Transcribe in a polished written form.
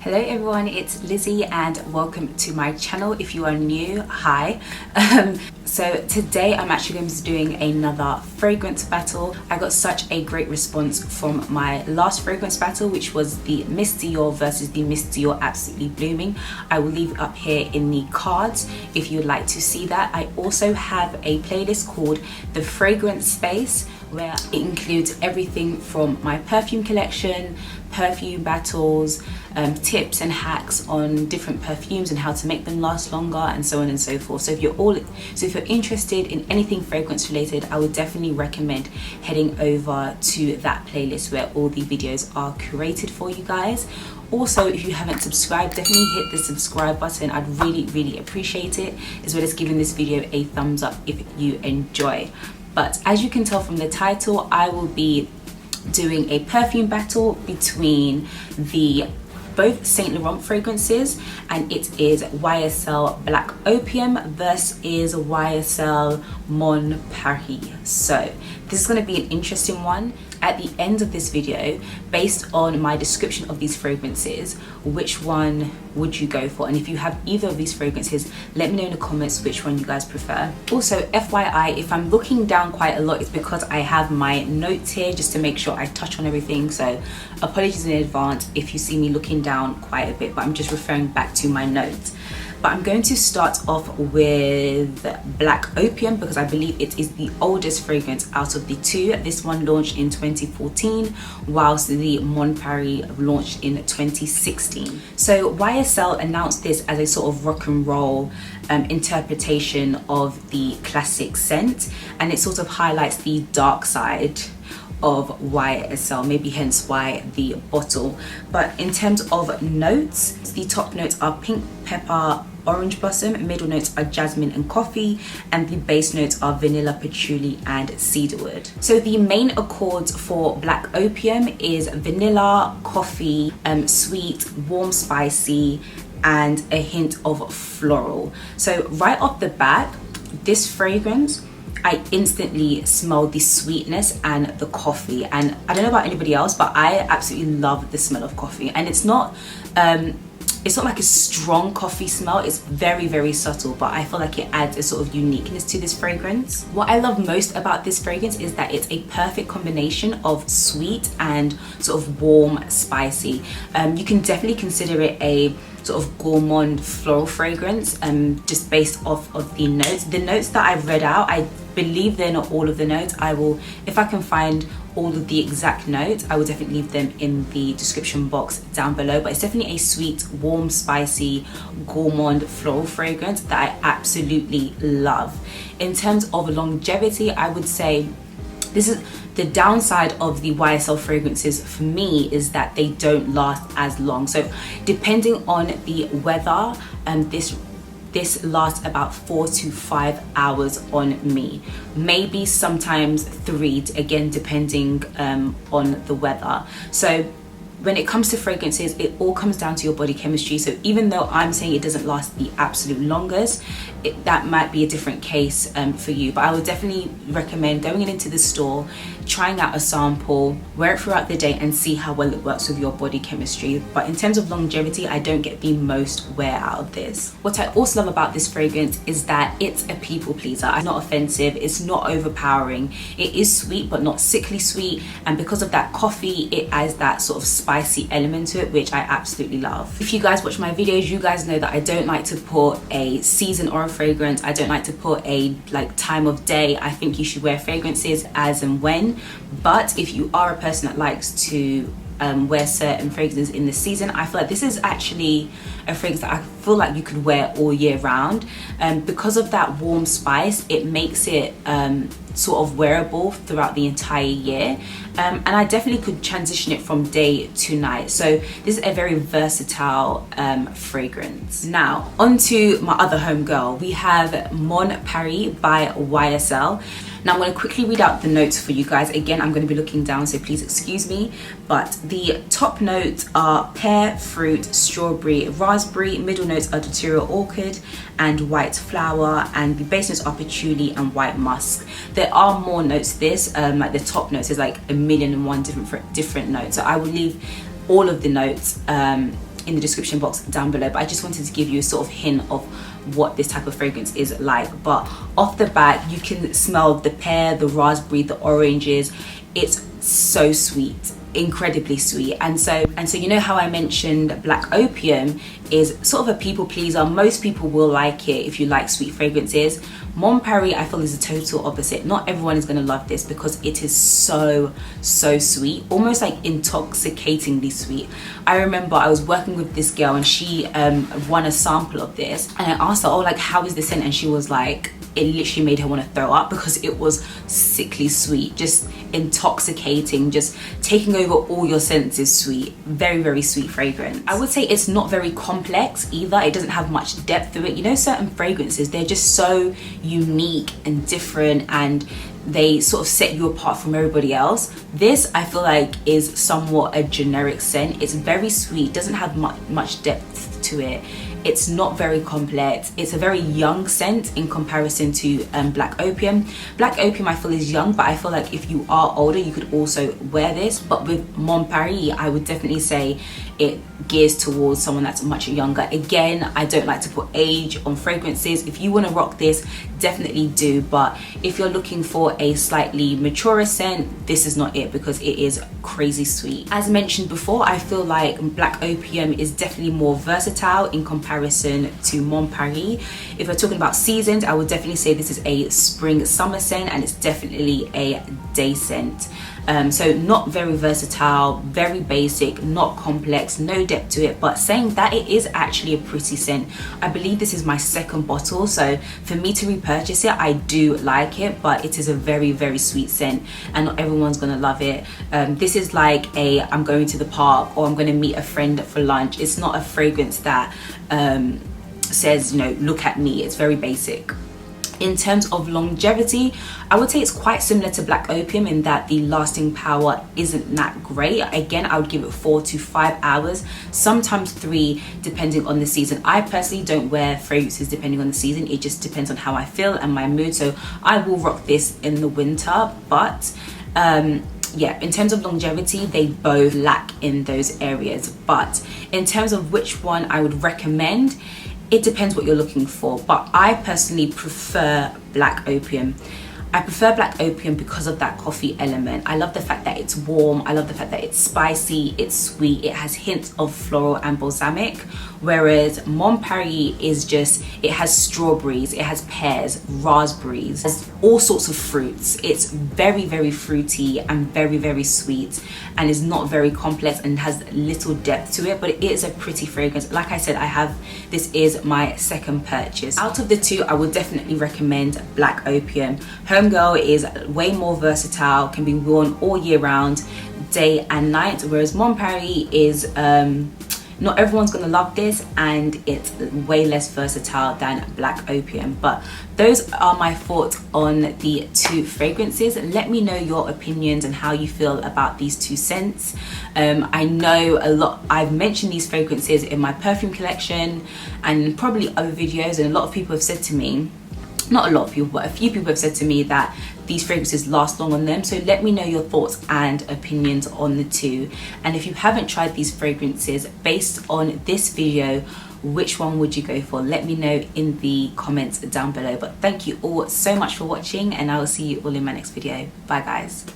Hello everyone, it's Lizzie and welcome to my channel. If you are new, hi. So today I'm actually going to be doing another fragrance battle. I got such a great response from my last fragrance battle, which was the Miss Dior versus the Miss Dior Absolutely Blooming. I will leave it up here in the cards if you'd like to see that. I also have a playlist called The Fragrance Space, where it includes everything from my perfume collection, perfume battles, tips and hacks on different perfumes and how to make them last longer, and so on and so forth. So if you're interested in anything fragrance related, I would definitely recommend heading over to that playlist where all the videos are curated for you guys. Also, if you haven't subscribed, definitely hit the subscribe button. I'd really appreciate it, as well as giving this video a thumbs up if you enjoy. But as you can tell from the title, I will be doing a perfume battle between both Saint Laurent fragrances, and it is YSL Black Opium versus YSL Mon Paris. So this is going to be an interesting one. At the end of this video, based on my description of these fragrances, which one would you go for? And if you have either of these fragrances, let me know in the comments which one you guys prefer. Also, FYI, if I'm looking down quite a lot, it's because I have my notes here just to make sure I touch on everything. So apologies in advance if you see me looking down quite a bit, but I'm just referring back to my notes. But I'm going to start off with Black Opium because I believe it is the oldest fragrance out of the two. This one launched in 2014, whilst the Mon Paris launched in 2016. So YSL announced this as a sort of rock and roll interpretation of the classic scent, and it sort of highlights the dark side of YSL, maybe hence why the bottle. But in terms of notes, the top notes are pink pepper, orange blossom, middle notes are jasmine and coffee, and the base notes are vanilla, patchouli and cedarwood. So the main accords for Black Opium is vanilla, coffee, sweet, warm, spicy, and a hint of floral. So right off the bat, this fragrance, I instantly smell the sweetness and the coffee. And I don't know about anybody else, but I absolutely love the smell of coffee. And it's not like a strong coffee smell. It's very subtle, but I feel like it adds a sort of uniqueness to this fragrance. What I love most about this fragrance is that it's a perfect combination of sweet and sort of warm, spicy. You can definitely consider it a sort of gourmand floral fragrance, just based off of the notes. The notes that I've read out, I believe they're not all of the notes. I will, if I can find all of the exact notes, I will definitely leave them in the description box down below. But it's definitely a sweet, warm, spicy, gourmand floral fragrance that I absolutely love. In terms of longevity, I would say this is the downside of the YSL fragrances for me, is that they don't last as long. So depending on the weather, this lasts about 4 to 5 hours on me, maybe sometimes 3, again depending on the weather. So when it comes to fragrances, it all comes down to your body chemistry. So even though I'm saying it doesn't last the absolute longest, that might be a different case for you. But I would definitely recommend going into the store, trying out a sample, wear it throughout the day and see how well it works with your body chemistry. But in terms of longevity, I don't get the most wear out of this. What I also love about this fragrance is that it's a people pleaser. It's not offensive, it's not overpowering. It is sweet but not sickly sweet, and because of that coffee, it adds that sort of spicy element to it, which I absolutely love. If you guys watch my videos, you guys know that I don't like to put a season or a fragrance. I don't like to put a time of day. I think you should wear fragrances as and when. But if you are a person that likes to wear certain fragrances in the season, I feel like this is actually a fragrance that I feel like you could wear all year round. Because of that warm spice, it makes it sort of wearable throughout the entire year, and I definitely could transition it from day to night. So this is a very versatile fragrance. Now onto my other homegirl, we have Mon Paris by YSL. Now I'm going to quickly read out the notes for you guys. Again, I'm going to be looking down, so please excuse me. But the top notes are pear, fruit, strawberry, raspberry. Middle notes are datura orchid and white flower, and the base notes are patchouli and white musk. There are more notes to this, like the top notes is like 1,000,001 different notes. So I will leave all of the notes in the description box down below, but I just wanted to give you a sort of hint of what this type of fragrance is like. But off the bat, you can smell the pear, the raspberry, the oranges. It's so sweet, incredibly sweet. And so you know how I mentioned Black Opium is sort of a people pleaser. Most people will like it if you like sweet fragrances. Mon Paris, I feel, is a total opposite. Not everyone is going to love this because it is so sweet, almost like intoxicatingly sweet. I remember I was working with this girl and she won a sample of this, and I asked her, oh, like, how is the scent? And she was like, it literally made her want to throw up because it was sickly sweet, just intoxicating, just taking over all your senses. Sweet, very sweet fragrance. I would say it's not very complex either. It doesn't have much depth to it. You know, certain fragrances, they're just so unique and different, and they sort of set you apart from everybody else. This, I feel like, is somewhat a generic scent. It's very sweet, doesn't have much depth to it. It's not very complex. It's a very young scent in comparison to Black Opium. Black Opium, I feel, is young, but I feel like if you are older, you could also wear this. But with Mon Paris, I would definitely say it gears towards someone that's much younger. Again, I don't like to put age on fragrances. If you want to rock this, definitely do. But if you're looking for a slightly maturer scent, this is not it, because it is crazy sweet. As mentioned before, I feel like Black Opium is definitely more versatile in comparison to Mon Paris. If we're talking about seasons, I would definitely say this is a spring summer scent, and it's definitely a day scent. So not very versatile, very basic, not complex, no depth to it. But saying that, it is actually a pretty scent. I believe this is my second bottle, so for me to repurchase it, I do like it, but it is a very sweet scent, and not everyone's gonna love it. This is like a, I'm going to the park, or I'm gonna meet a friend for lunch. It's not a fragrance that says, you know, look at me. It's very basic. In terms of longevity, I would say it's quite similar to Black Opium in that the lasting power isn't that great. Again, I would give it 4 to 5 hours, sometimes 3, depending on the season. I personally don't wear fragrances depending on the season. It just depends on how I feel and my mood. So I will rock this in the winter, but yeah, in terms of longevity, they both lack in those areas. But in terms of which one I would recommend, it depends what you're looking for. But I personally prefer Black Opium. I prefer Black Opium because of that coffee element. I love the fact that it's warm. I love the fact that it's spicy, it's sweet, it has hints of floral and balsamic. Whereas Mon Paris is just, it has strawberries, it has pears, raspberries, it has all sorts of fruits. It's very fruity and very sweet, and is not very complex and has little depth to it, but it is a pretty fragrance. Like I said, this is my second purchase. Out of the two, I would definitely recommend Black Opium. Homegirl is way more versatile, can be worn all year round, day and night, whereas Mon Paris is not everyone's gonna love this, and it's way less versatile than Black Opium. But those are my thoughts on the two fragrances. Let me know your opinions and how you feel about these two scents. I know I've mentioned these fragrances in my perfume collection and probably other videos, and a lot of people have said to me, not a lot of people, but a few people have said to me that these fragrances last long on them. So let me know your thoughts and opinions on the two. And if you haven't tried these fragrances, based on this video, which one would you go for? Let me know in the comments down below. But thank you all so much for watching, and I will see you all in my next video. Bye guys.